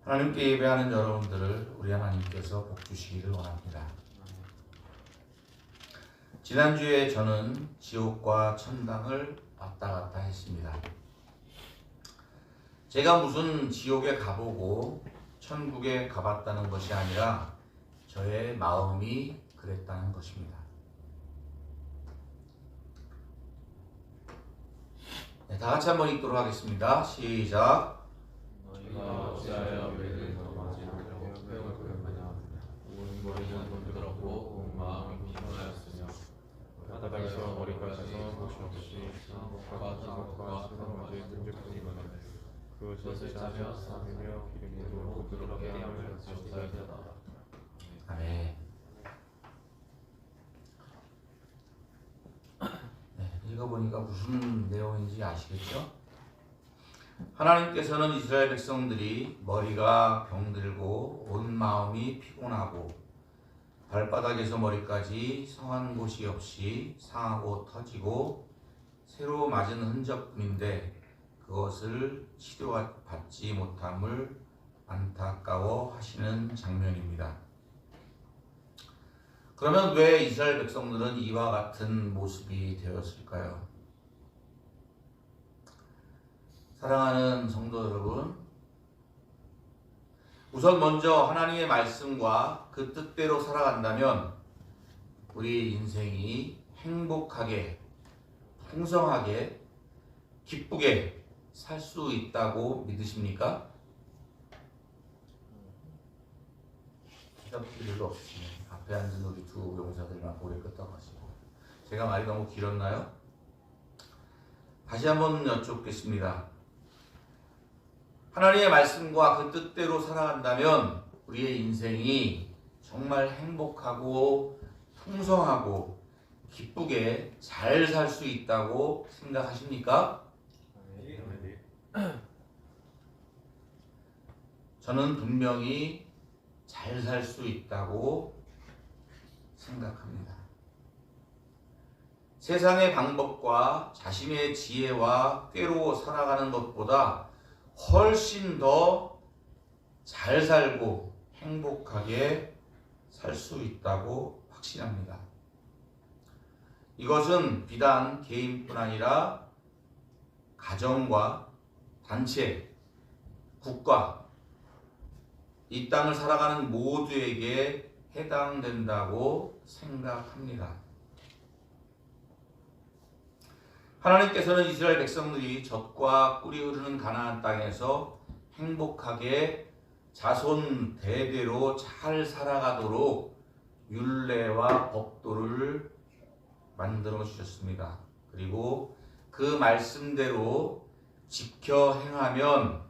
하나님께 예배하는 여러분들을 우리 하나님께서 복 주시기를 원합니다. 지난주에 저는 지옥과 천당을 왔다 갔다 했습니다. 제가 무슨 지옥에 가보고 천국에 가봤다는 것이 아니라 저의 마음이 그랬다는 것입니다. 네, 다 같이 한번 읽도록 하겠습니다. 시작. 너희가 어찌하여 매를 넘어지고 뼈를 끓여마냐 온 머리는 부드럽고 온 마음이 피곤하였으며 바닷가에서 머리까지는 곳이 없이 상복과 기복과 상복의 끈적거리거늘 그것을 짜며 싸매며 기름으로 부드럽게 함을 주옵사이다. 아멘. 네, 읽어보니까 무슨 내용인지 아시겠죠? 하나님께서는 이스라엘 백성들이 머리가 병들고 온 마음이 피곤하고 발바닥에서 머리까지 성한 곳이 없이 상하고 터지고 새로 맞은 흔적뿐인데 그것을 치료받지 못함을 안타까워 하시는 장면입니다. 그러면 왜 이스라엘 백성들은 이와 같은 모습이 되었을까요? 사랑하는 성도 여러분, 우선 먼저 하나님의 말씀과 그 뜻대로 살아간다면 우리 인생이 행복하게, 풍성하게, 기쁘게 살 수 있다고 믿으십니까? 대답이 별로 없으시네요. 앞에 앉은 우리 두 용사들만 고개 끄덕하시고. 제가 말이 너무 길었나요? 다시 한번 여쭙겠습니다. 하나님의 말씀과 그 뜻대로 살아간다면 우리의 인생이 정말 행복하고 풍성하고 기쁘게 잘 살 수 있다고 생각하십니까? 저는 분명히 잘 살 수 있다고 생각합니다. 세상의 방법과 자신의 지혜와 꾀로 살아가는 것보다 훨씬 더 잘 살고 행복하게 살 수 있다고 확신합니다. 이것은 비단 개인뿐 아니라 가정과 단체, 국가, 이 땅을 살아가는 모두에게 해당된다고 생각합니다. 하나님께서는 이스라엘 백성들이 젖과 꿀이 흐르는 가나안 땅에서 행복하게 자손 대대로 잘 살아가도록 율례와 법도를 만들어 주셨습니다. 그리고 그 말씀대로 지켜 행하면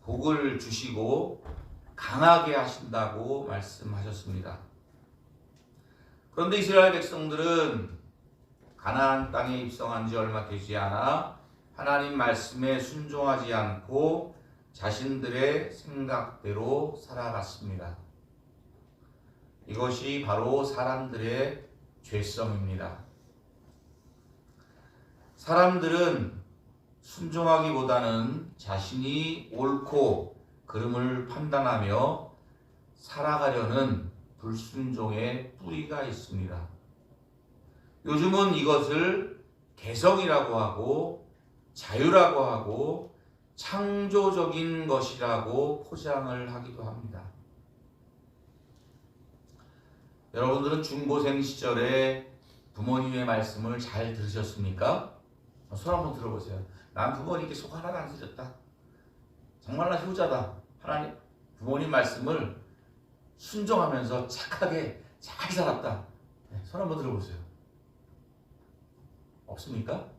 복을 주시고 강하게 하신다고 말씀하셨습니다. 그런데 이스라엘 백성들은 가나안 땅에 입성한 지 얼마 되지 않아 하나님 말씀에 순종하지 않고 자신들의 생각대로 살아갔습니다. 이것이 바로 사람들의 죄성입니다. 사람들은 순종하기보다는 자신이 옳고 그름을 판단하며 살아가려는 불순종의 뿌리가 있습니다. 요즘은 이것을 개성이라고 하고 자유라고 하고 창조적인 것이라고 포장을 하기도 합니다. 여러분들은 중고생 시절에 부모님의 말씀을 잘 들으셨습니까? 손 한번 들어보세요. 난 부모님께 속 하나도 안 쓰셨다. 정말 나 효자다. 하나님 부모님 말씀을 순종하면서 착하게 잘 살았다. 손 한번 들어보세요. 없습니까?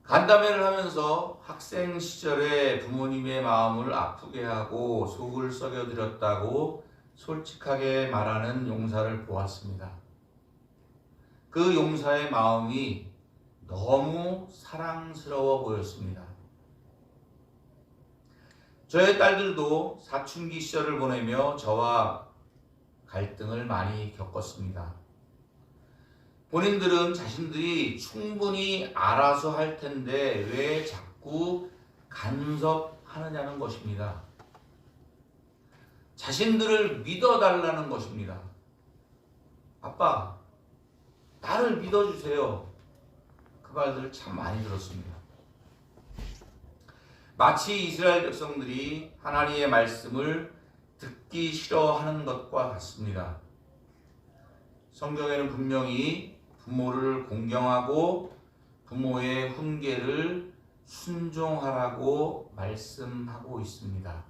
간담회를 하면서 학생 시절에 부모님의 마음을 아프게 하고 속을 썩여드렸다고 솔직하게 말하는 용사를 보았습니다. 그 용사의 마음이 너무 사랑스러워 보였습니다. 저의 딸들도 사춘기 시절을 보내며 저와 갈등을 많이 겪었습니다. 본인들은 자신들이 충분히 알아서 할 텐데 왜 자꾸 간섭하느냐는 것입니다. 자신들을 믿어달라는 것입니다. 아빠, 나를 믿어주세요. 그 말들을 참 많이 들었습니다. 마치 이스라엘 백성들이 하나님의 말씀을 듣기 싫어하는 것과 같습니다. 성경에는 분명히 부모를 공경하고 부모의 훈계를 순종하라고 말씀하고 있습니다.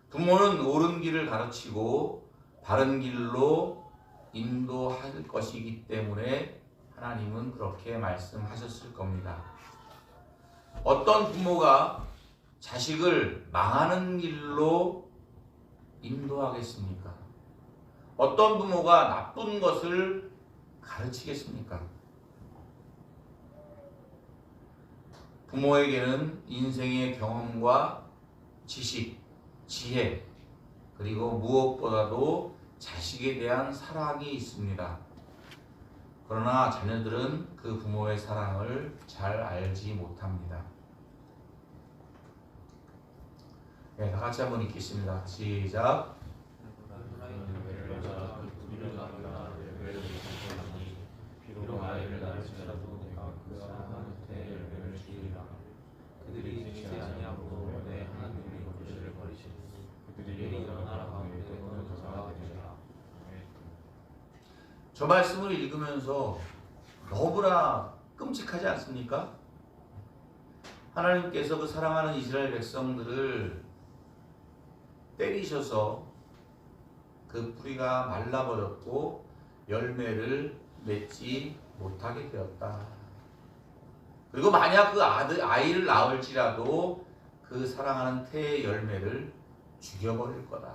부모는 옳은 길을 가르치고 바른 길로 인도할 것이기 때문에 하나님은 그렇게 말씀하셨을 겁니다. 어떤 부모가 자식을 망하는 길로 인도하겠습니까? 어떤 부모가 나쁜 것을 가르치겠습니까? 부모에게는 인생의 경험과 지식, 지혜, 그리고 무엇보다도 자식에 대한 사랑이 있습니다. 그러나 자녀들은 그 부모의 사랑을 잘 알지 못합니다. 네, 다 같이 한번 읽겠습니다. 시작. 비록 아이를 낳을지라도 내가 그 사랑하는 때에 열매를 주리라. 그들이 지지 아니하고 내 하나님의 교리를 버리시니 그들이 일어나라 가운데 끊어져가 되리라. 저 말씀을 읽으면서 너무나 끔찍하지 않습니까? 하나님께서 그 사랑하는 이스라엘 백성들을 때리셔서 그 뿌리가 말라버렸고 열매를 맺지 못하게 되었다. 그리고 만약 그 아이를 낳을지라도 그 사랑하는 태의 열매를 죽여버릴 거다.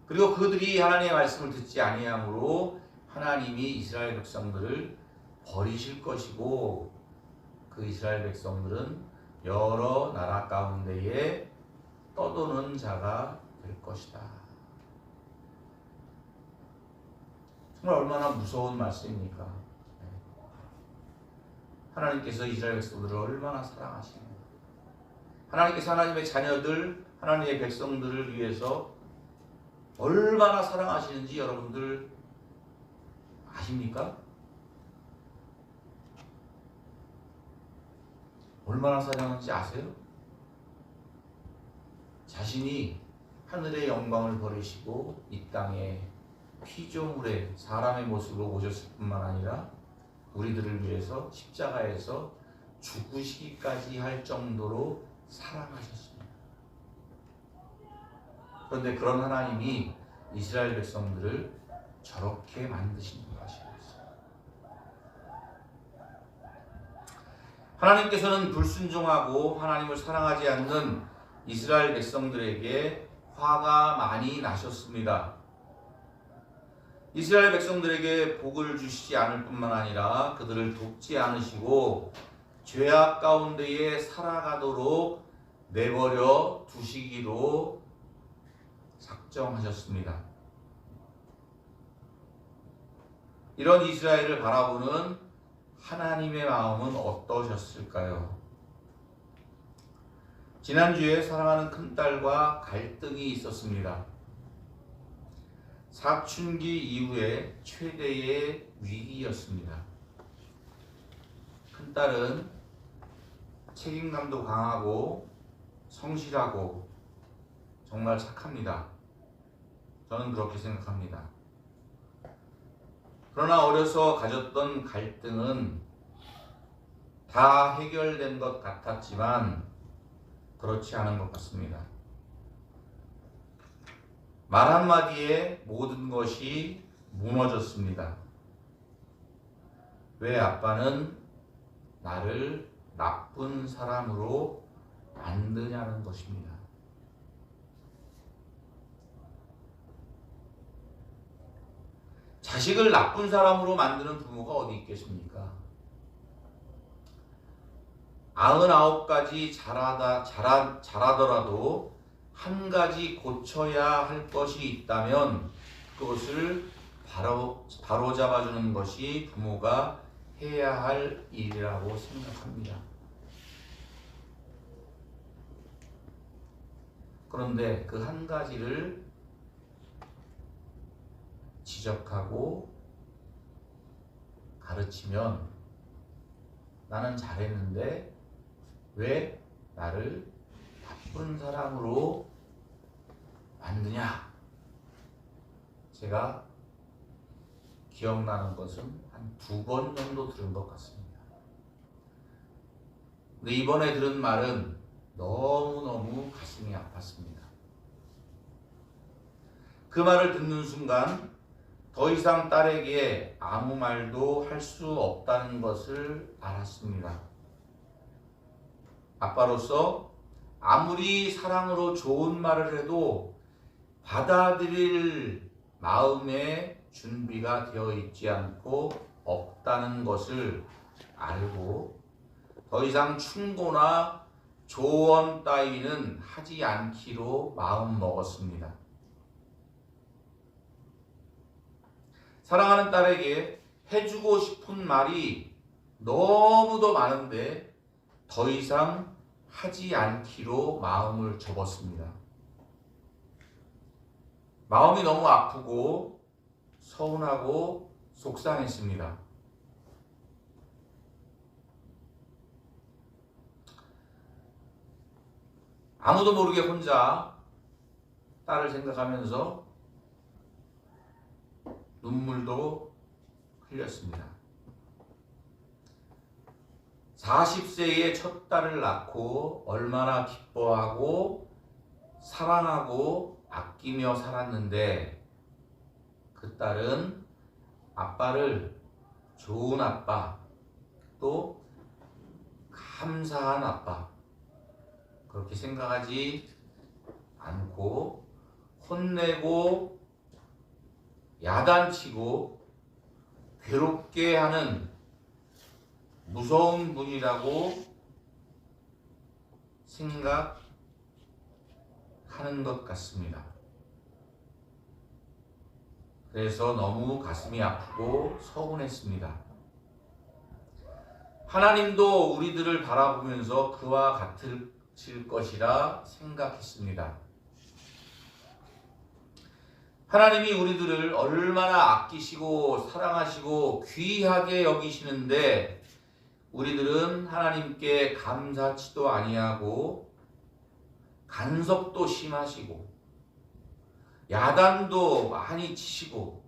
그리고 그들이 하나님의 말씀을 듣지 아니함으로 하나님이 이스라엘 백성들을 버리실 것이고 그 이스라엘 백성들은 여러 나라 가운데에 떠도는 자가 될 것이다. 정말 얼마나 무서운 말씀입니까? 하나님께서 이스라엘 백성들을 얼마나 사랑하십니까? 하나님께서 하나님의 자녀들, 하나님의 백성들을 위해서 얼마나 사랑하시는지 여러분들 아십니까? 얼마나 사랑하는지 아세요? 자신이 하늘의 영광을 버리시고 이 땅에 피조물의 사람의 모습으로 오셨을 뿐만 아니라 우리들을 위해서 십자가에서 죽으시기까지 할 정도로 사랑하셨습니다. 그런데 그런 하나님이 이스라엘 백성들을 저렇게 만드신 것이었어요. 하나님께서는 불순종하고 하나님을 사랑하지 않는 이스라엘 백성들에게 화가 많이 나셨습니다. 이스라엘 백성들에게 복을 주시지 않을 뿐만 아니라 그들을 돕지 않으시고 죄악 가운데에 살아가도록 내버려 두시기로 작정하셨습니다. 이런 이스라엘을 바라보는 하나님의 마음은 어떠셨을까요? 지난주에 사랑하는 큰딸과 갈등이 있었습니다. 사춘기 이후에 최대의 위기였습니다. 큰딸은 책임감도 강하고 성실하고 정말 착합니다. 저는 그렇게 생각합니다. 그러나 어려서 가졌던 갈등은 다 해결된 것 같았지만 그렇지 않은 것 같습니다. 말 한마디에 모든 것이 무너졌습니다. 왜 아빠는 나를 나쁜 사람으로 만드냐는 것입니다. 자식을 나쁜 사람으로 만드는 부모가 어디 있겠습니까? 99가지 잘하더라도 한 가지 고쳐야 할 것이 있다면 그것을 바로 잡아주는 것이 부모가 해야 할 일이라고 생각합니다. 그런데 그 한 가지를 지적하고 가르치면 나는 잘했는데 왜 나를 나쁜 사람으로 만드냐? 제가 기억나는 것은 한 2번 정도 들은 것 같습니다. 근데 이번에 들은 말은 너무너무 가슴이 아팠습니다. 그 말을 듣는 순간 더 이상 딸에게 아무 말도 할 수 없다는 것을 알았습니다. 아빠로서 아무리 사랑으로 좋은 말을 해도 받아들일 마음의 준비가 되어 있지 않고 없다는 것을 알고 더 이상 충고나 조언 따위는 하지 않기로 마음먹었습니다. 사랑하는 딸에게 해주고 싶은 말이 너무도 많은데 더 이상 하지 않기로 마음을 접었습니다. 마음이 너무 아프고 서운하고 속상했습니다. 아무도 모르게 혼자 딸을 생각하면서 눈물도 흘렸습니다. 40세에 첫 딸을 낳고 얼마나 기뻐하고 사랑하고 아끼며 살았는데 그 딸은 아빠를 좋은 아빠, 또 감사한 아빠 그렇게 생각하지 않고 혼내고 야단치고 괴롭게 하는 무서운 분이라고 생각하는 것 같습니다. 그래서 너무 가슴이 아프고 서운했습니다. 하나님도 우리들을 바라보면서 그와 같을 것이라 생각했습니다. 하나님이 우리들을 얼마나 아끼시고 사랑하시고 귀하게 여기시는데 우리들은 하나님께 감사치도 아니하고 간섭도 심하시고 야단도 많이 치시고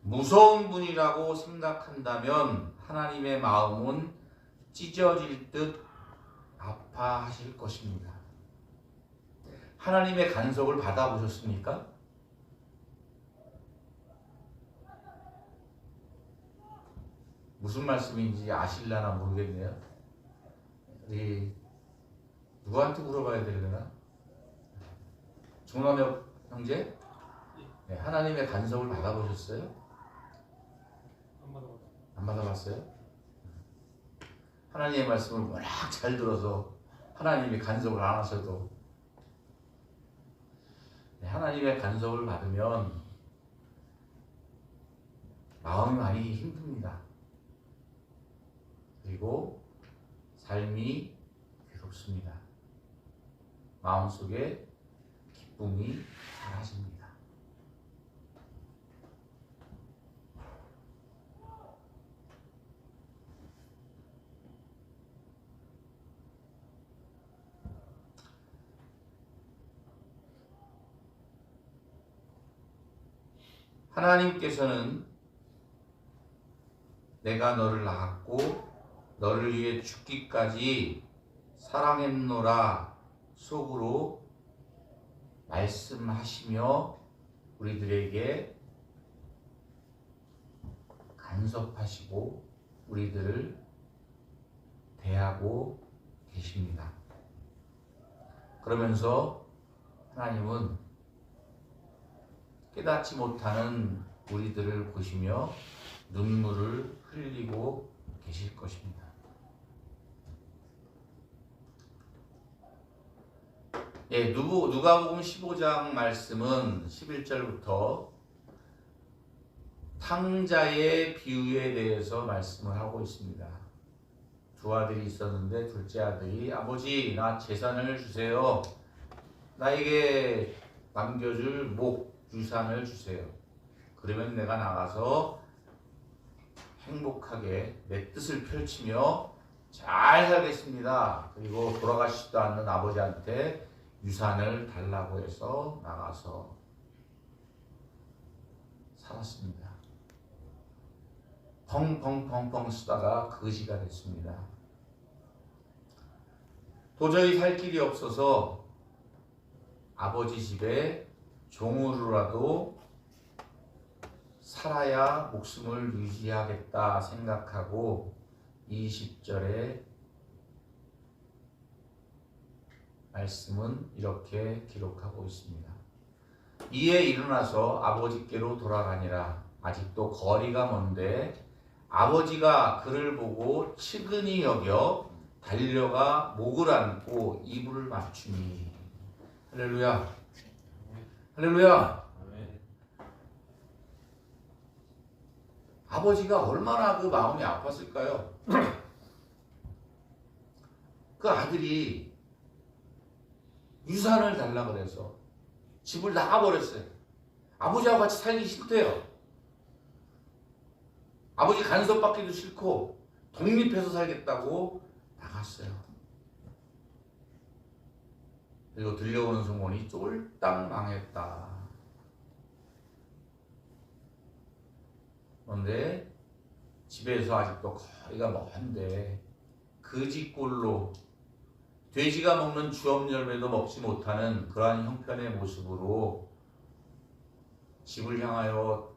무서운 분이라고 생각한다면 하나님의 마음은 찢어질 듯 아파하실 것입니다. 하나님의 간섭을 받아보셨습니까? 무슨 말씀인지 아실려나 모르겠네요. 우리 누구한테 물어봐야 되려나? 종남혁 형제? 네, 하나님의 간섭을 받아보셨어요? 안 받아봤어요? 하나님의 말씀을 워낙 잘 들어서 하나님이 간섭을 안 하셔도 하나님의 간섭을 받으면 마음이 많이 힘듭니다. 그리고 삶이 괴롭습니다. 마음속에 기쁨이 사라집니다. 하나님께서는 내가 너를 낳았고 너를 위해 죽기까지 사랑했노라 속으로 말씀하시며 우리들에게 간섭하시고 우리들을 대하고 계십니다. 그러면서 하나님은 깨닫지 못하는 우리들을 보시며 눈물을 흘리고 계실 것입니다. 예, 누가복음 15장 말씀은 11절부터 탕자의 비유에 대해서 말씀을 하고 있습니다. 두 아들이 있었는데 둘째 아들이 아버지 나 재산을 주세요. 나에게 남겨줄 목 유산을 주세요. 그러면 내가 나가서 행복하게 내 뜻을 펼치며 잘 살겠습니다. 그리고 돌아가시지도 않는 아버지한테 유산을 달라고 해서 나가서 살았습니다. 펑펑펑펑 쓰다가 거지가 됐습니다. 도저히 살 길이 없어서 아버지 집에 종으로라도 살아야 목숨을 유지하겠다 생각하고 20절에 말씀은 이렇게 기록하고 있습니다. 이에 일어나서 아버지께로 돌아가니라. 아직도 거리가 먼데 아버지가 그를 보고 측은히 여겨 달려가 목을 안고 이불을 맞추니. 할렐루야. 할렐루야. 아멘. 아버지가 얼마나 그 마음이 아팠을까요? 그 아들이 유산을 달라 그래서 집을 나가버렸어요. 아버지하고 같이 살기 싫대요. 아버지 간섭받기도 싫고 독립해서 살겠다고 나갔어요. 그리고 들려오는 소문이 쫄딱 망했다. 그런데 집에서 아직도 거리가 먼데 거지꼴로 돼지가 먹는 주엄열매도 먹지 못하는 그러한 형편의 모습으로 집을 향하여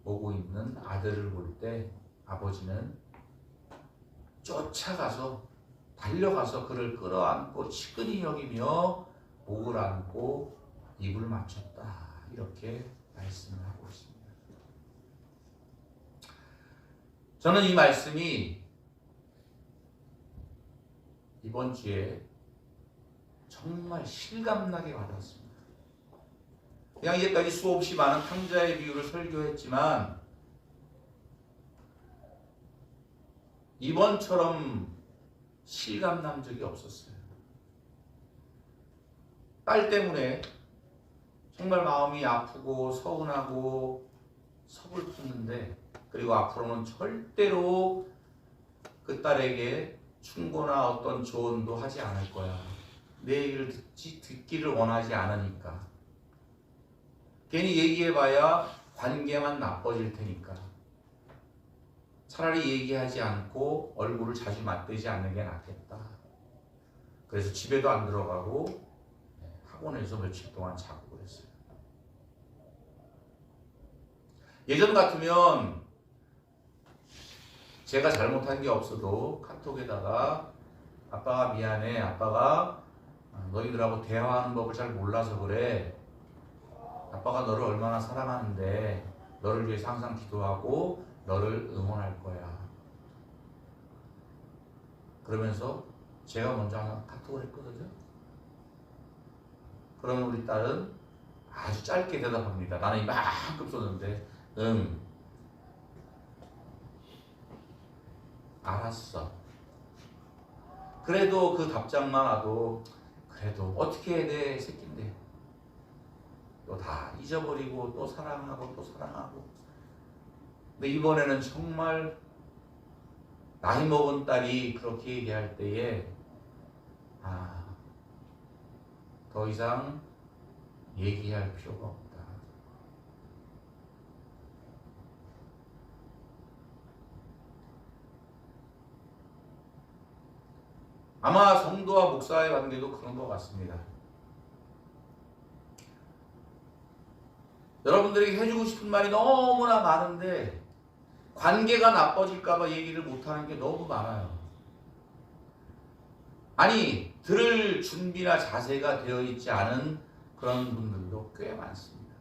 오고 있는 아들을 볼 때 아버지는 쫓아가서 달려가서 그를 끌어안고 치근히 여기며 목을 안고 입을 맞췄다. 이렇게 말씀을 하고 있습니다. 저는 이 말씀이 이번 주에 정말 실감나게 와닿았습니다. 그냥 이제까지 수없이 많은 탕자의 비유를 설교했지만 이번처럼 실감난 적이 없었어요. 딸 때문에 정말 마음이 아프고 서운하고 서글펐는데, 그리고 앞으로는 절대로 그 딸에게 충고나 어떤 조언도 하지 않을 거야. 내 얘기를 듣기를 원하지 않으니까. 괜히 얘기해봐야 관계만 나빠질 테니까. 차라리 얘기하지 않고 얼굴을 자주 맞대지 않는 게 낫겠다. 그래서 집에도 안 들어가고 학원에서 며칠 동안 자고 그랬어요. 예전 같으면 제가 잘못한 게 없어도 카톡에다가 아빠가 미안해, 아빠가 너희들하고 대화하는 법을 잘 몰라서 그래, 아빠가 너를 얼마나 사랑하는데 너를 위해서 항상 기도하고 너를 응원할 거야. 그러면서 제가 먼저 하나 카톡을 했거든요. 그러면 우리 딸은 아주 짧게 대답합니다. 나는 이만큼 썼는데 응, 알았어. 그래도 그 답장만 와도 그래도 어떻게 해, 내 새끼인데 또 다 잊어버리고 또 사랑하고 또 사랑하고. 근데 이번에는 정말 나이 먹은 딸이 그렇게 얘기할 때에 더 이상 얘기할 필요가 없다. 아마 성도와 목사의 관계도 그런 것 같습니다. 여러분들에게 해주고 싶은 말이 너무나 많은데 관계가 나빠질까봐 얘기를 못하는 게 너무 많아요. 아니, 들을 준비나 자세가 되어 있지 않은 그런 분들도 꽤 많습니다.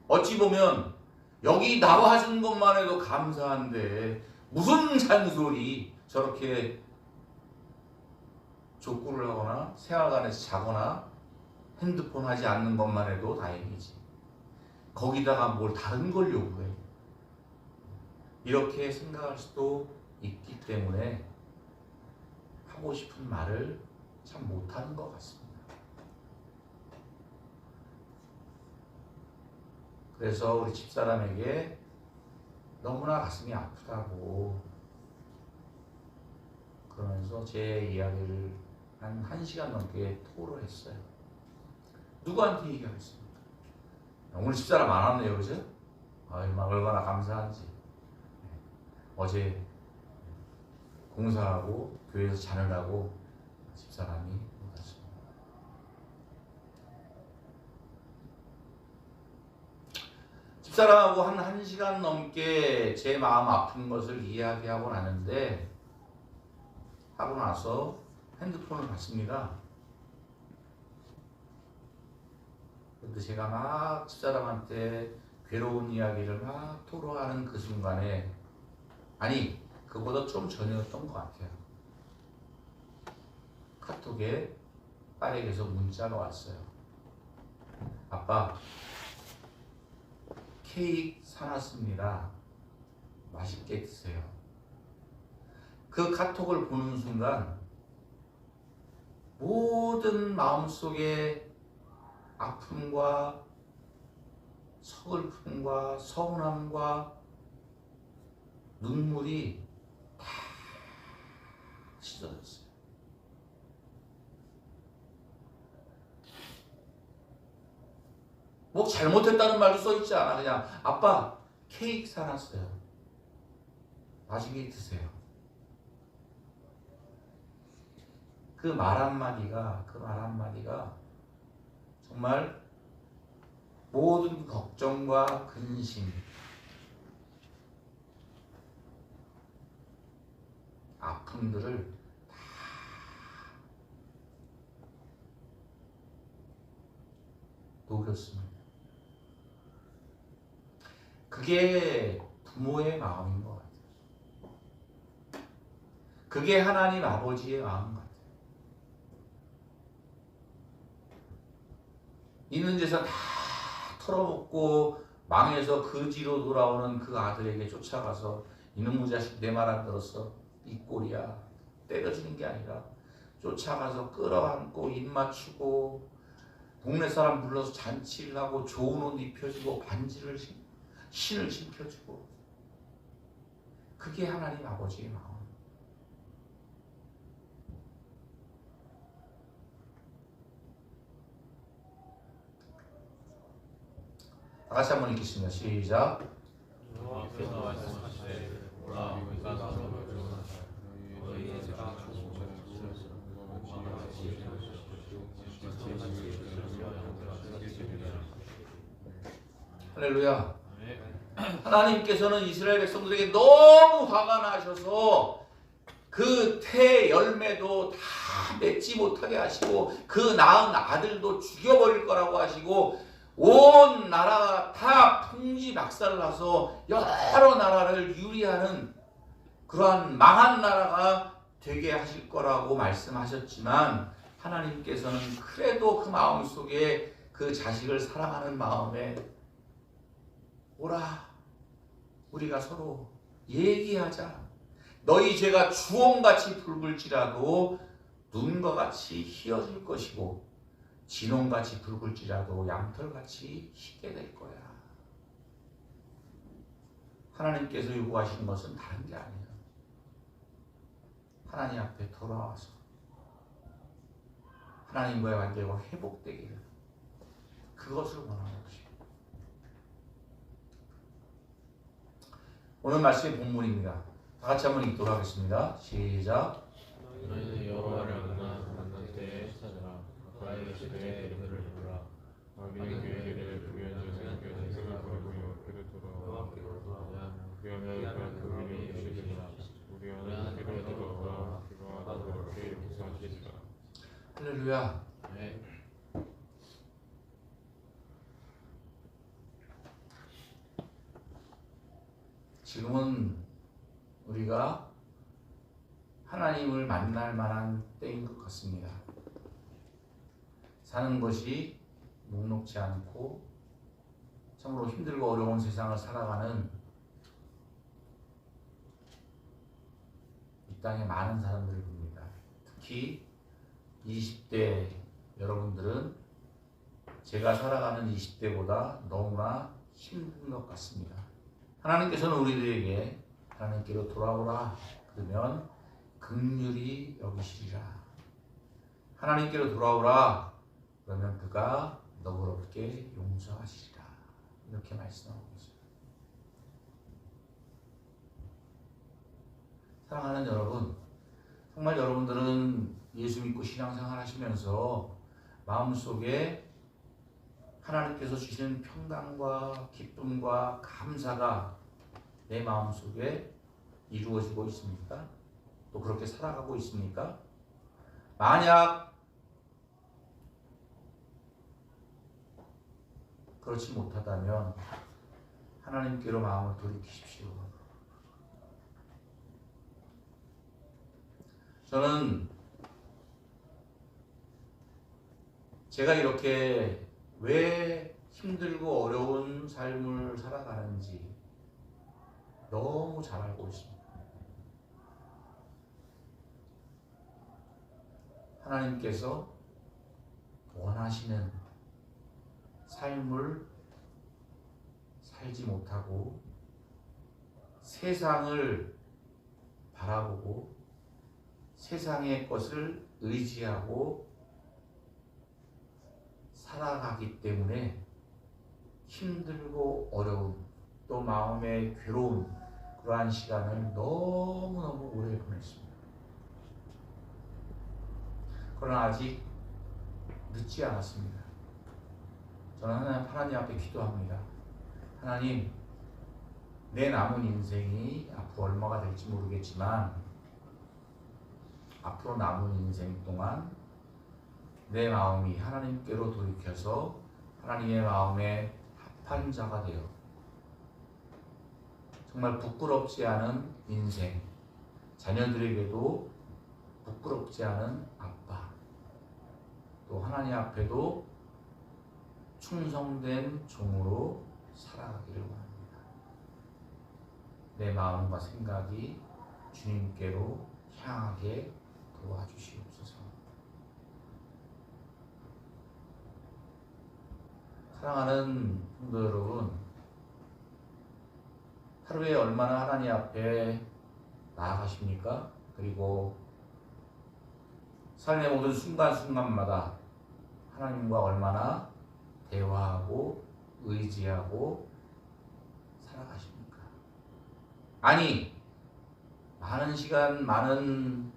어찌 보면 여기 나와준 것만 해도 감사한데 무슨 잔소리, 저렇게 족구를 하거나 생활관에서 자거나 핸드폰 하지 않는 것만 해도 다행이지. 거기다가 뭘 다른 걸 요구해. 이렇게 생각할 수도 있기 때문에 하고 싶은 말을 참 못하는 것 같습니다. 그래서 우리 집사람에게 너무나 가슴이 아프다고 그러면서 제 이야기를 한 1시간 넘게 토로했어요. 누구한테 얘기하겠습니까? 오늘 집사람 안 왔네요, 그죠? 얼마나 감사한지. 어제 공사하고 교회에서 자느라고 집사람이 못 왔습니다. 집사람하고 한 1시간 넘게 제 마음 아픈 것을 이야기하고 나는데 하고 나서 핸드폰을 봤습니다. 근데 제가 막 집사람한테 괴로운 이야기를 막 토로하는 그 순간에 아니 그보다 좀 전이었던 것 같아요. 카톡에 딸에게서 문자가 왔어요. 아빠 케이크 사놨습니다. 맛있게 드세요. 그 카톡을 보는 순간 모든 마음속에 아픔과 서글픔과 서운함과 눈물이 다 씻어졌어요. 뭐 잘못했다는 말도 써있지 않아. 그냥 아빠 케이크 사놨어요. 맛있게 드세요. 그 말 한마디가 정말 모든 걱정과 근심, 아픔들을 다 녹였습니다. 그게 부모의 마음인 것 같아요. 그게 하나님 아버지의 마음 같아요. 있는 재산 다 털어먹고 망해서 거지로 돌아오는 그 아들에게 쫓아가서 이놈의 자식 내 말 안 들었어? 이 꼴이야. 때려주는 게 아니라 쫓아가서 끌어안고 입 맞추고 동네 사람 불러서 잔치를 하고 좋은 옷 입혀주고 반지를 신을 신겨주고 그게 하나님 아버지의 마음. 다 같이 한번 읽겠습니다. 시작. 여호와께서 말씀하시되 오라 우리가 서로 조언하자 너희의 죄가 할렐루야. 하나님께서는 이스라엘 백성들에게 너무 화가 나셔서 그 태 열매도 다 맺지 못하게 하시고 그 낳은 아들도 죽여버릴 거라고 하시고 온 나라가 다 풍지박살나서 여러 나라를 유리하는 그러한 망한 나라가 되게 하실 거라고 말씀하셨지만 하나님께서는 그래도 그 마음속에 그 자식을 사랑하는 마음에 오라 우리가 서로 얘기하자. 너희 죄가 주홍같이 붉을지라도 눈과 같이 희어질 것이고 진홍같이 붉을지라도 양털같이 희게 될 거야. 하나님께서 요구하시는 것은 다른 게 아니에요. 하나님 앞에 돌아와서 하나님과의 관계가 회복되기를 그것을 원하는 것이에요. 오늘 말씀의 본문입니다. 다 같이 한번 읽도록 하겠습니다. 시작. 너희는 여호와를 만날 때에 찾아라 가까이 계시되 그들을 부르라 너희는 교회를 부여하는 교회를 걸고 그를 돌아와 그러면 그분이 예수시리라 우리는 그를 돌아와 그와 그렇게 용서하시리라. 할렐루야. 네. 지금은 우리가 하나님을 만날 만한 때인 것 같습니다. 사는 것이 녹록지 않고 참으로 힘들고 어려운 세상을 살아가는 이 땅에 많은 사람들을 봅니다. 특히 20대 여러분들은 제가 살아가는 20대보다 너무나 힘든 것 같습니다. 하나님께서는 우리들에게 하나님께로 돌아오라 그러면 긍휼히 여기시리라. 하나님께로 돌아오라 그러면 그가 너그럽게 용서하시리라. 이렇게 말씀하고 있어요. 사랑하는 여러분, 정말 여러분들은 예수 믿고 신앙생활 하시면서 마음속에 하나님께서 주시는 평강과 기쁨과 감사가 내 마음속에 이루어지고 있습니까? 또 그렇게 살아가고 있습니까? 만약 그렇지 못하다면 하나님께로 마음을 돌이키십시오. 저는 제가 이렇게 왜 힘들고 어려운 삶을 살아가는지 너무 잘 알고 있습니다. 하나님께서 원하시는 삶을 살지 못하고 세상을 바라보고 세상의 것을 의지하고 살아가기 때문에 힘들고 어려운 또 마음의 괴로운 그러한 시간을 너무너무 오래 보냈습니다. 그러나 아직 늦지 않았습니다. 저는 하나님 앞에 기도합니다. 하나님, 내 남은 인생이 앞으로 얼마가 될지 모르겠지만 앞으로 남은 인생 동안 내 마음이 하나님께로 돌이켜서 하나님의 마음에 합한 자가 되어 정말 부끄럽지 않은 인생, 자녀들에게도 부끄럽지 않은 아빠, 또 하나님 앞에도 충성된 종으로 살아가기를 원합니다. 내 마음과 생각이 주님께로 향하게 도와주시옵소서. 사랑하는 성도 여러분, 하루에 얼마나 하나님 앞에 나아가십니까? 그리고 삶의 모든 순간순간마다 하나님과 얼마나 대화하고 의지하고 살아가십니까? 아니, 많은 시간, 많은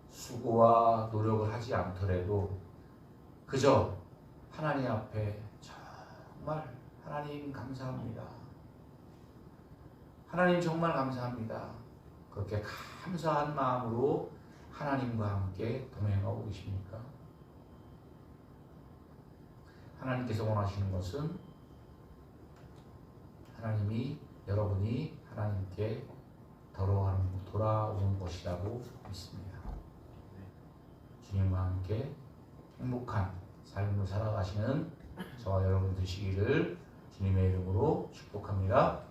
수고와 노력을 하지 않더라도 그저 하나님 앞에 정말 하나님 감사합니다. 하나님 정말 감사합니다. 그렇게 감사한 마음으로 하나님과 함께 동행하고 계십니까? 하나님께서 원하시는 것은 여러분이 하나님께 돌아오는 것이라고 믿습니다. 주님과 함께 행복한 삶을 살아가시는 저와 여러분 되시기를 주님의 이름으로 축복합니다.